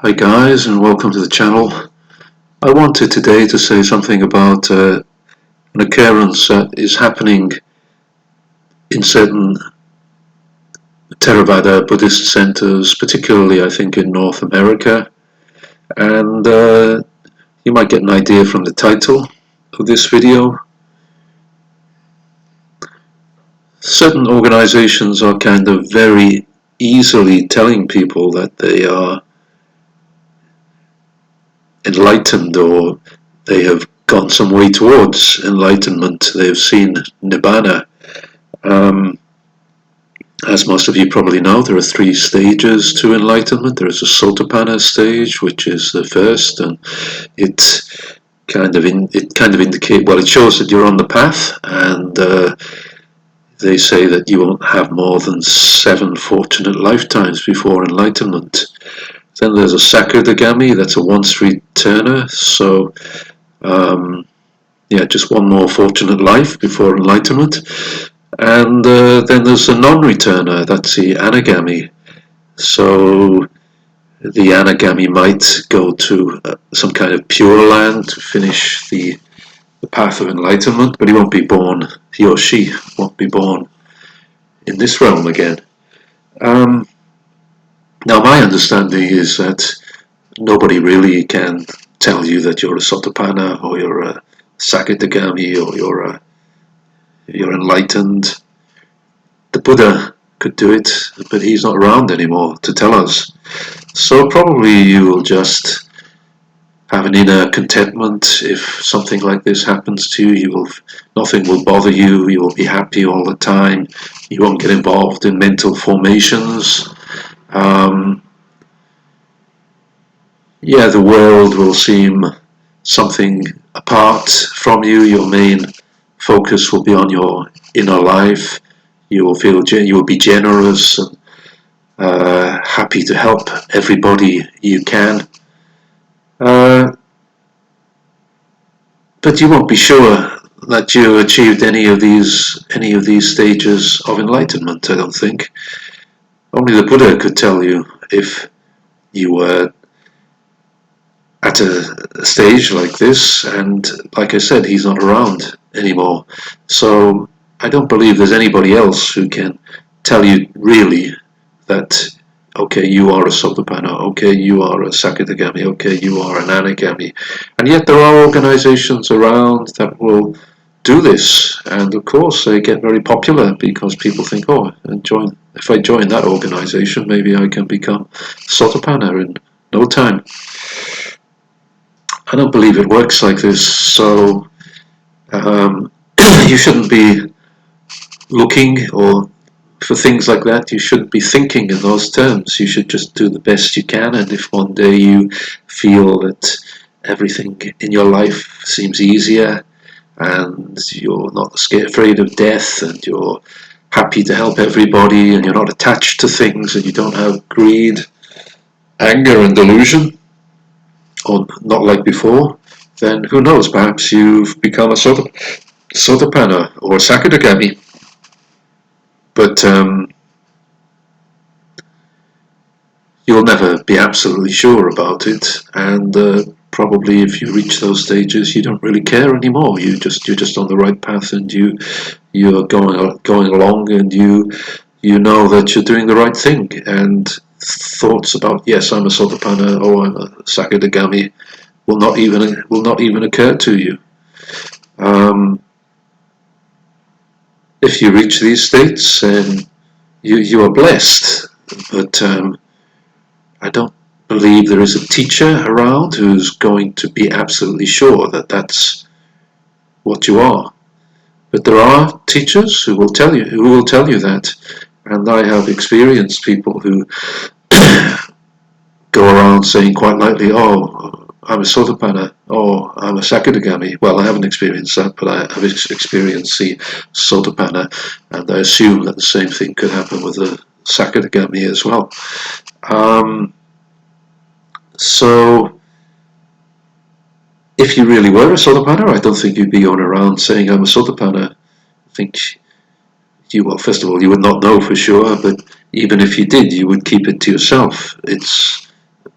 Hi guys, and welcome to the channel. I wanted today to say something about an occurrence that is happening in certain Theravada Buddhist centers, particularly I think in North America, and you might get an idea from the title of this video. Certain organizations are kind of very easily telling people that they are enlightened, or they have gone some way towards enlightenment. They have seen Nibbana. As most of you probably know, there are 3 stages to enlightenment. There is a Sotopana stage, which is the first, and it kind of indicates, well, it shows that you're on the path, and they say that you won't have more than 7 fortunate lifetimes before enlightenment. Then there's a Sakadagami, that's a once-returner, so just one more fortunate life before enlightenment. And then there's a non-returner, that's the Anagami. So the Anagami might go to some kind of pure land to finish the path of enlightenment, but he won't be born, he or she won't be born in this realm again. Now my understanding is that nobody really can tell you that you're a Sotopana, or you're a Sakadagami, or you're enlightened. The Buddha could do it, but he's not around anymore to tell us. So probably you will just have an inner contentment. If something like this happens to you, nothing will bother you. You will be happy all the time. You won't get involved in mental formations. The world will seem something apart from you. Your main focus will be on your inner life. You will be generous and happy to help everybody you can. But you won't be sure that you achieved any of these stages of enlightenment, I don't think. Only the Buddha could tell you if you were at a stage like this, and like I said, he's not around anymore. So I don't believe there's anybody else who can tell you really that, okay, you are a Sotopana, okay, you are a Sakadagami, okay, you are an Anagami. And yet there are organizations around that will do this, and of course they get very popular because people think, oh, if I join that organization, maybe I can become Sotopana in no time. I don't believe it works like this, so you shouldn't be looking for things like that. You shouldn't be thinking in those terms. You should just do the best you can, and if one day you feel that everything in your life seems easier, and you're not afraid of death, and you're happy to help everybody, and you're not attached to things, and you don't have greed, anger and delusion, or not like before, then who knows, perhaps you've become a Sotopana or a Sakadagami. But you'll never be absolutely sure about it, and probably if you reach those stages, you don't really care anymore. You're just on the right path, and you're going along, and you know that you're doing the right thing. And thoughts about, yes, I'm a Sotopana, or I'm a Sakadagami, will not even occur to you. If you reach these states, then you are blessed. But I don't believe there is a teacher around who's going to be absolutely sure that that's what you are. But there are teachers who will tell you that, and I have experienced people who go around saying quite lightly, oh, I'm a Sotopana, or I'm a Sakadagami. Well, I haven't experienced that, but I have experienced the Sotopana, and I assume that the same thing could happen with the Sakadagami as well. So if you really were a Sotopana, I don't think you'd be going around saying I'm a Sotopana. I think first of all, you would not know for sure, but even if you did, you would keep it to yourself. It's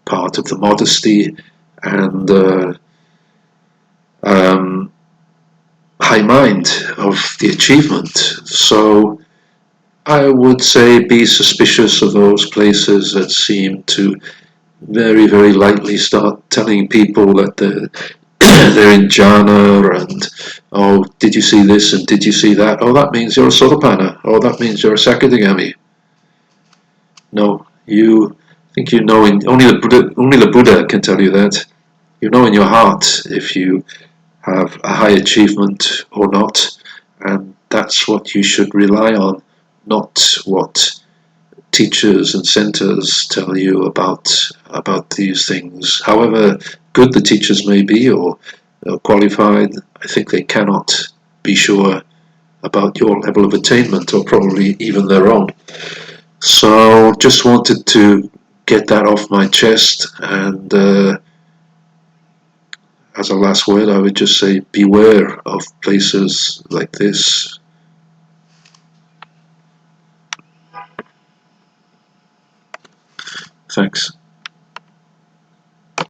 part of the modesty and um, high mind of the achievement. So I would say be suspicious of those places that seem to very, very lightly start telling people that they're in jhana and, oh, did you see this and did you see that? Oh, that means you're a Sotopana. Oh, that means you're a Sakadagami. No, you think you know, only the Buddha can tell you that. You know in your heart if you have a high achievement or not, and that's what you should rely on, not what teachers and centers tell you about these things. However good the teachers may be or qualified, I think they cannot be sure about your level of attainment or probably even their own. So just wanted to get that off my chest, and as a last word I would just say beware of places like this. Thanks.